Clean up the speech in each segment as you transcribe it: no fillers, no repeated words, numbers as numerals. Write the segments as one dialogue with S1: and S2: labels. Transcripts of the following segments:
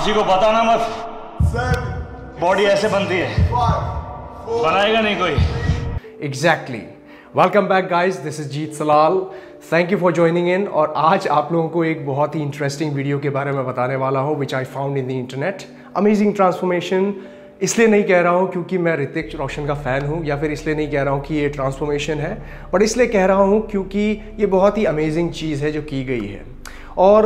S1: किसी को बताना मत। बॉडी ऐसे बनती है, बनाएगा नहीं कोई।
S2: Exactly. Welcome back guys, this is Jeet Salal. Thank you for joining in. और आज आप लोगों को एक बहुत ही इंटरेस्टिंग वीडियो के बारे में बताने वाला हूँ which I found in the internet. Amazing transformation. इसलिए नहीं कह रहा हूँ क्योंकि मैं ऋतिक रोशन का फ़ैन हूँ, या फिर इसलिए नहीं कह रहा हूँ कि ये ट्रांसफॉर्मेशन है, बट इसलिए कह रहा हूँ क्योंकि ये बहुत ही अमेजिंग चीज़ है जो की गई है। और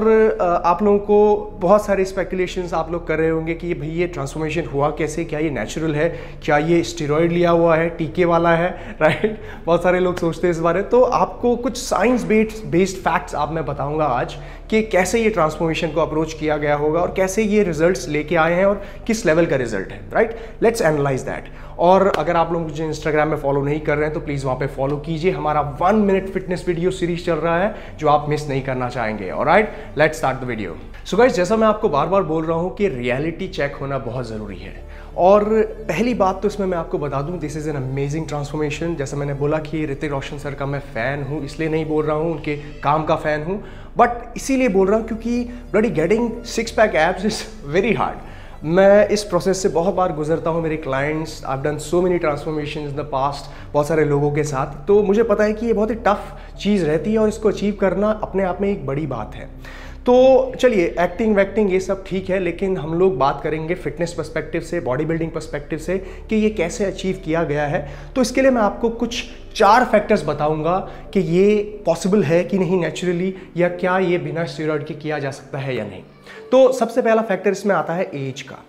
S2: आप लोगों को बहुत सारे स्पेकुलेशंस आप लोग कर रहे होंगे कि भाई ये ट्रांसफॉर्मेशन हुआ कैसे, क्या ये नेचुरल है, क्या ये स्टेरॉइड लिया हुआ है, टीके वाला है, राइट। बहुत सारे लोग सोचते हैं इस बारे। तो आपको कुछ साइंस बेस्ड फैक्ट्स आप मैं बताऊंगा आज कि कैसे ये ट्रांसफॉर्मेशन को अप्रोच किया गया होगा और कैसे ये रिजल्ट्स लेके आए हैं और किस लेवल का रिजल्ट है, राइट। Let's analyse that. और अगर आप लोग मुझे इंस्टाग्राम में फॉलो नहीं कर रहे हैं तो प्लीज़ वहाँ पे फॉलो कीजिए। हमारा 1 मिनट फिटनेस वीडियो सीरीज चल रहा है जो आप मिस नहीं करना चाहेंगे। Alright, let's start the video. So guys, जैसा मैं आपको बार बार बोल रहा हूँ कि रियलिटी चेक होना बहुत ज़रूरी है। और पहली बात तो इसमें मैं आपको बता दूं, this is an amazing transformation. जैसा मैंने बोला कि ऋतिक रोशन सर का मैं फ़ैन हूँ, इसलिए नहीं बोल रहा हूँ उनके काम का फ़ैन हूँ, बट इसीलिए बोल रहा हूँ क्योंकि bloody getting 6 pack abs is very hard. मैं इस प्रोसेस से बहुत बार गुजरता हूँ। मेरे clients, I have done so many transformation in the past, बहुत सारे लोगों के साथ। तो मुझे पता है कि ये बहुत ही टफ चीज़ रहती है और इसको अचीव करना अपने आप में एक बड़ी बात है। तो चलिए, एक्टिंग वैक्टिंग ये सब ठीक है, लेकिन हम लोग बात करेंगे फिटनेस पर्सपेक्टिव से, बॉडी बिल्डिंग पर्सपेक्टिव से कि ये कैसे अचीव किया गया है। तो इसके लिए मैं आपको कुछ 4 फैक्टर्स बताऊंगा कि ये पॉसिबल है कि नहीं नेचुरली, या क्या ये बिना स्टेरॉइड के किया जा सकता है या नहीं। तो सबसे पहला फैक्टर इसमें आता है एज का।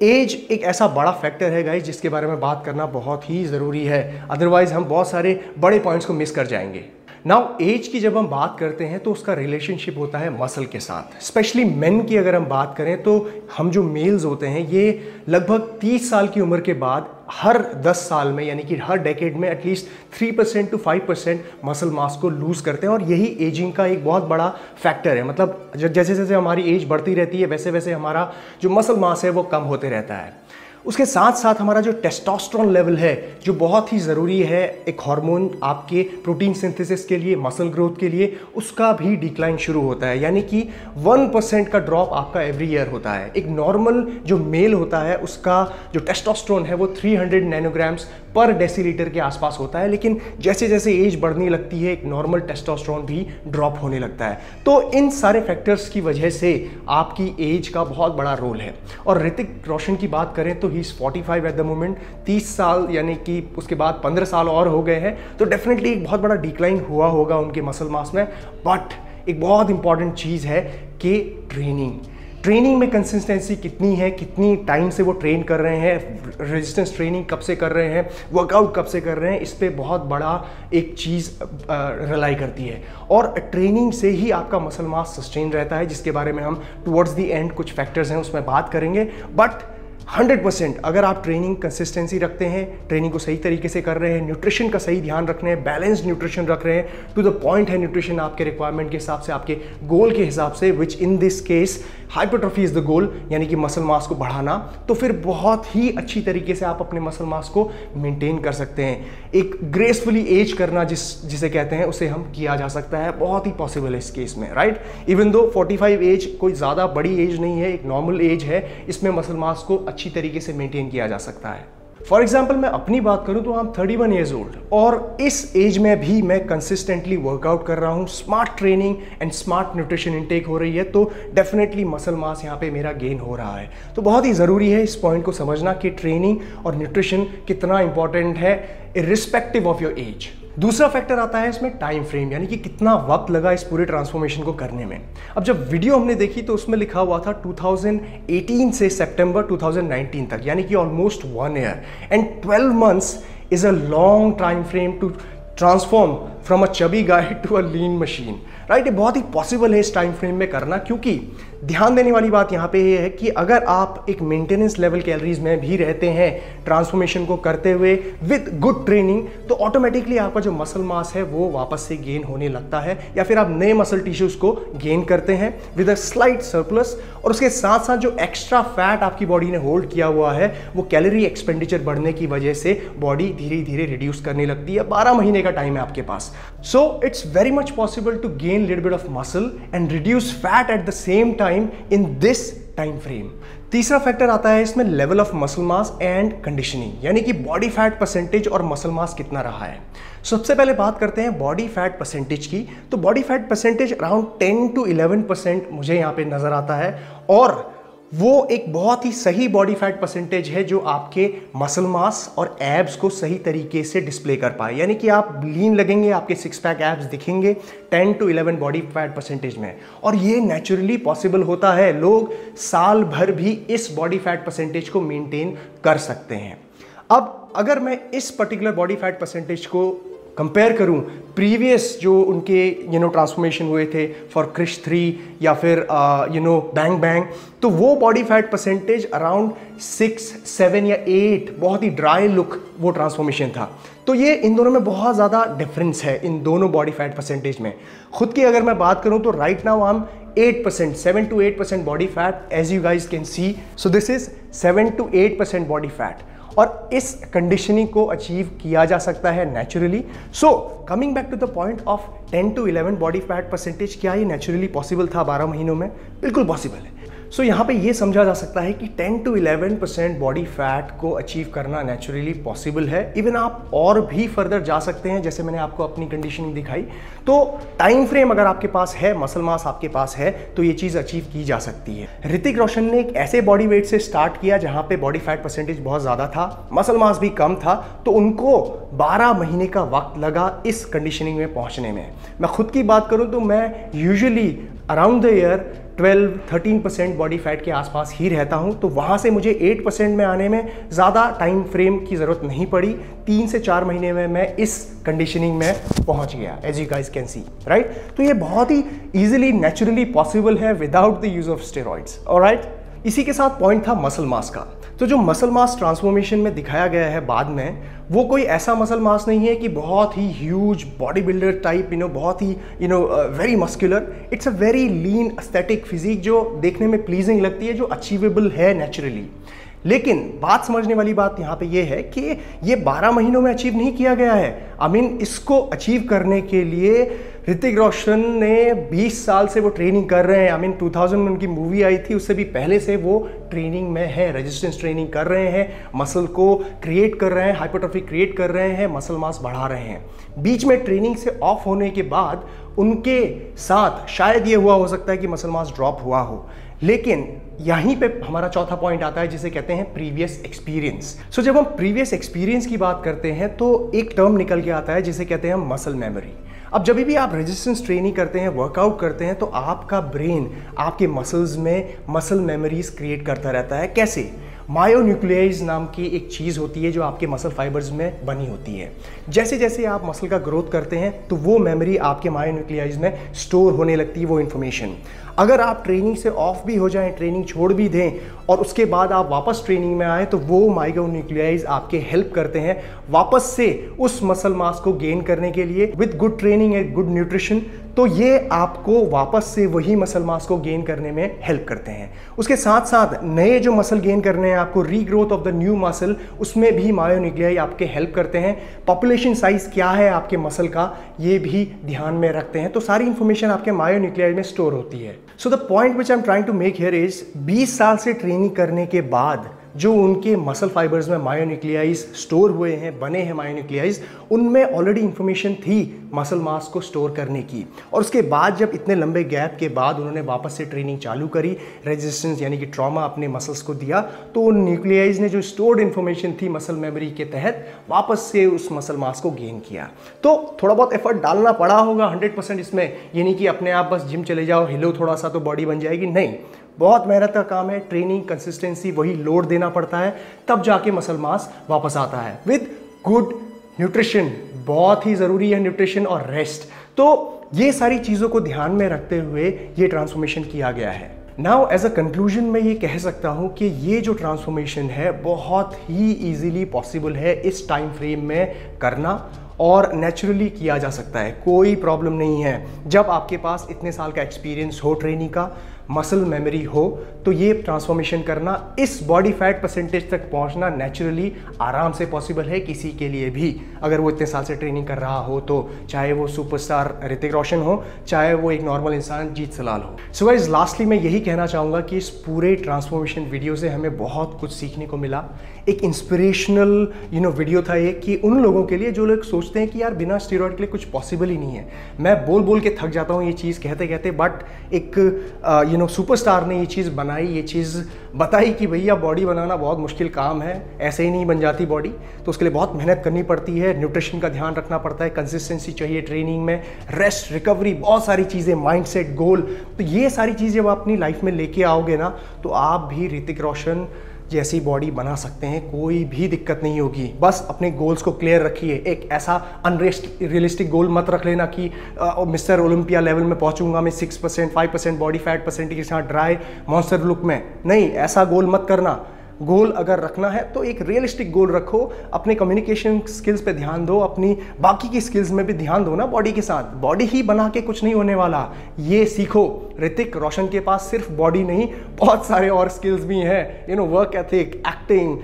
S2: एज एक ऐसा बड़ा फैक्टर है गाइस जिसके बारे में बात करना बहुत ही ज़रूरी है, अदरवाइज हम बहुत सारे बड़े पॉइंट्स को मिस कर जाएंगे। नाउ एज की जब हम बात करते हैं तो उसका रिलेशनशिप होता है मसल के साथ। स्पेशली मेन की अगर हम बात करें तो हम जो मेल्स होते हैं ये लगभग 30 साल की उम्र के बाद हर 10 साल में, यानी कि हर डेकेड में एटलीस्ट 3% to 5% मसल मास को लूज़ करते हैं। और यही एजिंग का एक बहुत बड़ा फैक्टर है। मतलब जैसे जैसे हमारी एज बढ़ती रहती है वैसे वैसे हमारा जो मसल मास है वो कम होते रहता है। उसके साथ साथ हमारा जो टेस्टोस्टेरोन लेवल है, जो बहुत ही ज़रूरी है एक हार्मोन आपके प्रोटीन सिंथेसिस के लिए, मसल ग्रोथ के लिए, उसका भी डिक्लाइन शुरू होता है। यानी कि 1% का ड्रॉप आपका एवरी ईयर होता है। एक नॉर्मल जो मेल होता है उसका जो टेस्टोस्टेरोन है वो 300 नैनोग्राम्स पर डेसीलीटर के आसपास होता है, लेकिन जैसे जैसे एज बढ़ने लगती है एक नॉर्मल टेस्टोस्टेरोन भी ड्रॉप होने लगता है। तो इन सारे फैक्टर्स की वजह से आपकी एज का बहुत बड़ा रोल है। और ऋतिक रोशन की बात करें तो he is 45 at the moment. 30 साल यानी कि उसके बाद 15 साल और हो गए हैं, तो डेफिनेटली एक बहुत बड़ा डिक्लाइन हुआ होगा उनके मसल मास में। बट एक बहुत इंपॉर्टेंट चीज़ है कि ट्रेनिंग में कंसिस्टेंसी कितनी है, कितनी टाइम से वो ट्रेन कर रहे हैं, रेजिस्टेंस ट्रेनिंग कब से कर रहे हैं, वर्कआउट कब से कर रहे हैं, इस पे बहुत बड़ा एक चीज़ रिलाई करती है। और ट्रेनिंग से ही आपका मसल मास सस्टेन रहता है, जिसके बारे में हम टुवर्ड्स द एंड कुछ फैक्टर्स हैं उसमें बात करेंगे। बट 100% अगर आप ट्रेनिंग कंसिस्टेंसी रखते हैं, ट्रेनिंग को सही तरीके से कर रहे हैं, न्यूट्रिशन का सही ध्यान रख रहे हैं, बैलेंस्ड न्यूट्रिशन रख रहे हैं, टू द पॉइंट है न्यूट्रिशन आपके रिक्वायरमेंट के हिसाब से, आपके गोल के हिसाब से, which in this case hypertrophy is the goal, यानी कि मसल मास को बढ़ाना, तो फिर बहुत ही अच्छी तरीके से आप अपने मसल मास को मेंटेन कर सकते हैं। एक ग्रेसफुली एज करना जिसे कहते हैं, उसे हम किया जा सकता है, बहुत ही पॉसिबल है इस केस में, राइट। इवन दो 45 एज कोई ज़्यादा बड़ी एज नहीं है, एक नॉर्मल एज है, इसमें मसल मास को अच्छी तरीके से मेंटेन किया जा सकता है। फॉर एग्जाम्पल मैं अपनी बात करूं तो आई एम 31 ईयर्स ओल्ड, और इस एज में भी मैं कंसिस्टेंटली वर्कआउट कर रहा हूं, smart training and smart nutrition intake हो रही है, तो डेफिनेटली मसल मास यहाँ पे मेरा गेन हो रहा है। तो बहुत ही ज़रूरी है इस पॉइंट को समझना कि ट्रेनिंग और न्यूट्रिशन कितना इंपॉर्टेंट है इर्रिस्पेक्टिव ऑफ योर एज। दूसरा फैक्टर आता है इसमें टाइम फ्रेम, यानी कि कितना वक्त लगा इस पूरे ट्रांसफॉर्मेशन को करने में। अब जब वीडियो हमने देखी तो उसमें लिखा हुआ था 2018 से सितंबर 2019 तक, यानी कि almost 1 year, and 12 months is a long time frame to transform from a chubby guy to a lean machine, right. ये बहुत ही पॉसिबल है इस टाइम फ्रेम में करना, क्योंकि ध्यान देने वाली बात यहाँ पे ये है कि अगर आप एक मेंटेनेंस लेवल कैलोरीज में भी रहते हैं ट्रांसफॉर्मेशन को करते हुए विद गुड ट्रेनिंग, तो ऑटोमेटिकली आपका जो मसल मास है वो वापस से गेन होने लगता है, या फिर आप नए मसल टिश्यूज को गेन करते हैं विद अ स्लाइट सरप्लस। और उसके साथ साथ जो एक्स्ट्रा फैट आपकी बॉडी ने होल्ड किया हुआ है वो कैलोरी एक्सपेंडिचर बढ़ने की वजह से बॉडी धीरे धीरे रिड्यूस करने लगती है। 12 महीने का टाइम है आपके पास, so it's very much possible to gain little bit of muscle and reduce fat at the same time time in this time frame. तीसरा फैक्टर आता है इसमें level of muscle mass and conditioning, यानी कि body fat percentage और muscle mass कितना रहा है। सबसे पहले बात करते हैं बॉडी फैट परसेंटेज की। तो body fat percentage around 10 to 11% मुझे यहाँ पे नजर आता है, और वो एक बहुत ही सही बॉडी फैट परसेंटेज है जो आपके मसल मास और एब्स को सही तरीके से डिस्प्ले कर पाए, यानी कि आप लीन लगेंगे, आपके 6 पैक एब्स दिखेंगे 10 to 11 बॉडी फैट परसेंटेज में। और ये नेचुरली पॉसिबल होता है, लोग साल भर भी इस बॉडी फैट परसेंटेज को मेंटेन कर सकते हैं। अब अगर मैं इस पर्टिकुलर बॉडी फैट परसेंटेज को कंपेयर करूं प्रीवियस जो उनके ट्रांसफॉर्मेशन हुए थे फॉर क्रिश 3 या फिर बैंग बैंग, तो वो बॉडी फैट परसेंटेज अराउंड 6, 7 या 8, बहुत ही ड्राई लुक वो ट्रांसफॉर्मेशन था। तो ये इन दोनों में बहुत ज़्यादा डिफरेंस है इन दोनों बॉडी फैट परसेंटेज में। खुद की अगर मैं बात करूं तो right now I am 8%, 7 to 8% body fat, as you guys can see. So this is 7 to 8% body fat, और इस कंडीशनिंग को अचीव किया जा सकता है naturally. So coming back to the point of 10 to 11 body fat percentage, क्या ये naturally possible था 12 महीनों में? बिल्कुल पॉसिबल है। सो यहाँ पे ये समझा जा सकता है कि 10 to 11% बॉडी फैट को अचीव करना नेचुरली पॉसिबल है। इवन आप और भी फर्दर जा सकते हैं, जैसे मैंने आपको अपनी कंडीशनिंग दिखाई। तो टाइम फ्रेम अगर आपके पास है, मसल मास आपके पास है, तो ये चीज़ अचीव की जा सकती है। ऋतिक रोशन ने एक ऐसे बॉडी वेट से स्टार्ट किया जहाँ पे बॉडी फैट परसेंटेज बहुत ज़्यादा था, मसल मास भी कम था, तो उनको 12 महीने का वक्त लगा इस कंडीशनिंग में पहुँचने में। मैं खुद की बात करूँ तो मैं usually around the year 12-13% body fat के आसपास ही रहता हूं, तो वहां से मुझे 8% में आने में ज़्यादा टाइम फ्रेम की ज़रूरत नहीं पड़ी। 3 से 4 महीने में मैं इस कंडीशनिंग में पहुंच गया, as you guys can see, right. तो ये बहुत ही ईजिली नेचुरली पॉसिबल है without the use of steroids, alright. इसी के साथ पॉइंट था मसल मास का। तो जो मसल मास ट्रांसफॉर्मेशन में दिखाया गया है बाद में, वो कोई ऐसा मसल मास नहीं है कि बहुत ही ह्यूज बॉडी बिल्डर टाइप, बहुत ही very muscular. It's a very lean aesthetic physique जो देखने में प्लीजिंग लगती है, जो अचीवेबल है नेचुरली। लेकिन बात समझने वाली बात यहाँ पे ये है कि ये 12 महीनों में अचीव नहीं किया गया है। इसको अचीव करने के लिए ऋतिक रोशन ने 20 साल से वो ट्रेनिंग कर रहे हैं। 2000 में उनकी मूवी आई थी, उससे भी पहले से वो ट्रेनिंग में है, रेजिस्टेंस ट्रेनिंग कर रहे हैं, मसल को क्रिएट कर रहे हैं, हाइपरट्रॉफी क्रिएट कर रहे हैं, मसल मास बढ़ा रहे हैं। बीच में ट्रेनिंग से ऑफ होने के बाद उनके साथ शायद ये हुआ हो सकता है कि मसल मास ड्रॉप हुआ हो, लेकिन यहीं पे हमारा चौथा पॉइंट आता है जिसे कहते हैं प्रीवियस एक्सपीरियंस। सो जब हम प्रीवियस एक्सपीरियंस की बात करते हैं तो एक टर्म निकल के आता है जिसे कहते हैं मसल मेमोरी। अब जब भी आप रेजिस्टेंस ट्रेनिंग करते हैं, वर्कआउट करते हैं, तो आपका ब्रेन आपके मसल्स में मसल मेमोरीज क्रिएट करता रहता है। कैसे? मायोन्यूक्लियाइज नाम की एक चीज़ होती है जो आपके मसल फाइबर्स में बनी होती है। जैसे जैसे आप मसल का ग्रोथ करते हैं तो वो मेमोरी आपके मायोन्यूक्लियाइज में स्टोर होने लगती है, वो इन्फॉर्मेशन। अगर आप ट्रेनिंग से ऑफ भी हो जाएं, ट्रेनिंग छोड़ भी दें और उसके बाद आप वापस ट्रेनिंग में आए, तो वो मायोन्यूक्लियाइज आपके हेल्प करते हैं वापस से उस मसल मास को गेन करने के लिए with good training and good nutrition. तो ये आपको वापस से वही मसल मास को गेन करने में हेल्प करते हैं। उसके साथ साथ नए जो मसल गेन करने हैं आपको, regrowth of the new muscle, उसमें भी मायोन्यूक्लियाई आपके हेल्प करते हैं। पॉपुलेशन साइज क्या है आपके मसल का, ये भी ध्यान में रखते हैं। तो सारी इंफॉर्मेशन आपके मायोन्यूक्लियाई में स्टोर होती है। So the point which I am trying to make here is 20 साल से ट्रेनिंग करने के बाद जो उनके मसल फाइबर्स में मायोन्यूक्लियाइज स्टोर हुए हैं, बने हैं मायोन्यूक्लियाइज, उनमें ऑलरेडी इंफॉर्मेशन थी मसल मास को स्टोर करने की। और उसके बाद जब इतने लंबे गैप के बाद उन्होंने वापस से ट्रेनिंग चालू करी, रेजिस्टेंस यानी कि ट्रॉमा अपने मसल्स को दिया, तो उन न्यूक्लियाइज ने जो स्टोर्ड इंफॉर्मेशन थी मसल मेमोरी के तहत वापस से उस मसल मास को गेन किया। तो थोड़ा बहुत एफर्ट डालना पड़ा होगा 100% इसमें, ये नहीं कि अपने आप बस जिम चले जाओ, हिलो थोड़ा सा तो बॉडी बन जाएगी, नहीं। बहुत मेहनत का काम है, ट्रेनिंग, कंसिस्टेंसी, वही लोड देना पड़ता है, तब जाके मसल मास वापस आता है विद गुड न्यूट्रिशन। बहुत ही ज़रूरी है न्यूट्रिशन और रेस्ट। तो ये सारी चीज़ों को ध्यान में रखते हुए ये ट्रांसफॉर्मेशन किया गया है। नाउ एज अ कंक्लूजन मैं ये कह सकता हूँ कि ये जो ट्रांसफॉर्मेशन है बहुत ही ईजिली पॉसिबल है इस टाइम फ्रेम में करना, और नेचुरली किया जा सकता है, कोई प्रॉब्लम नहीं है। जब आपके पास इतने साल का एक्सपीरियंस हो ट्रेनिंग का, मसल मेमोरी हो, तो ये ट्रांसफॉर्मेशन करना, इस बॉडी फैट परसेंटेज तक पहुंचना नेचुरली आराम से पॉसिबल है किसी के लिए भी, अगर वो इतने साल से ट्रेनिंग कर रहा हो तो, चाहे वो सुपरस्टार ऋतिक रोशन हो, चाहे वो एक नॉर्मल इंसान जीत सलाल हो। सो गाइस, लास्टली मैं यही कहना चाहूँगा कि इस पूरे ट्रांसफॉर्मेशन वीडियो से हमें बहुत कुछ सीखने को मिला। एक इंस्पिरेशनल वीडियो था ये, कि उन लोगों के लिए जो लोग सोचते हैं कि यार बिना स्टेरॉइड के लिए कुछ पॉसिबल ही नहीं है। मैं बोल बोल के थक जाता हूँ ये चीज़ कहते कहते, बट एक सुपरस्टार ने ये चीज़ बनाई, ये चीज़ बताई कि भैया बॉडी बनाना बहुत मुश्किल काम है, ऐसे ही नहीं बन जाती बॉडी, तो उसके लिए बहुत मेहनत करनी पड़ती है, न्यूट्रिशन का ध्यान रखना पड़ता है, कंसिस्टेंसी चाहिए ट्रेनिंग में, रेस्ट, रिकवरी, बहुत सारी चीज़ें, माइंडसेट, गोल। तो ये सारी चीज़ें जब आप अपनी लाइफ में लेके आओगे ना, तो आप भी ऋतिक रोशन जैसी बॉडी बना सकते हैं, कोई भी दिक्कत नहीं होगी। बस अपने गोल्स को क्लियर रखिए। एक ऐसा रियलिस्टिक गोल मत रख लेना कि मिस्टर ओलंपिया लेवल में पहुंचूंगा मैं 6%, 5% बॉडी फैट परसेंटेज के साथ ड्राई मॉन्स्टर लुक में। नहीं, ऐसा गोल मत करना। गोल अगर रखना है तो एक रियलिस्टिक गोल रखो, अपने कम्युनिकेशन स्किल्स पे ध्यान दो, अपनी बाकी की स्किल्स में भी ध्यान दो ना। बॉडी के साथ बॉडी ही बना के कुछ नहीं होने वाला, ये सीखो। ऋतिक रोशन के पास सिर्फ बॉडी नहीं, बहुत सारे और स्किल्स भी हैं, work ethic, acting,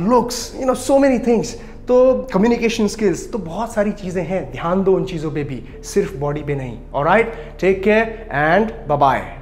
S2: looks, so many things. तो कम्युनिकेशन स्किल्स, तो बहुत सारी चीज़ें हैं, ध्यान दो उन चीज़ों पे भी, सिर्फ बॉडी पे नहीं। Alright, take care and bye bye.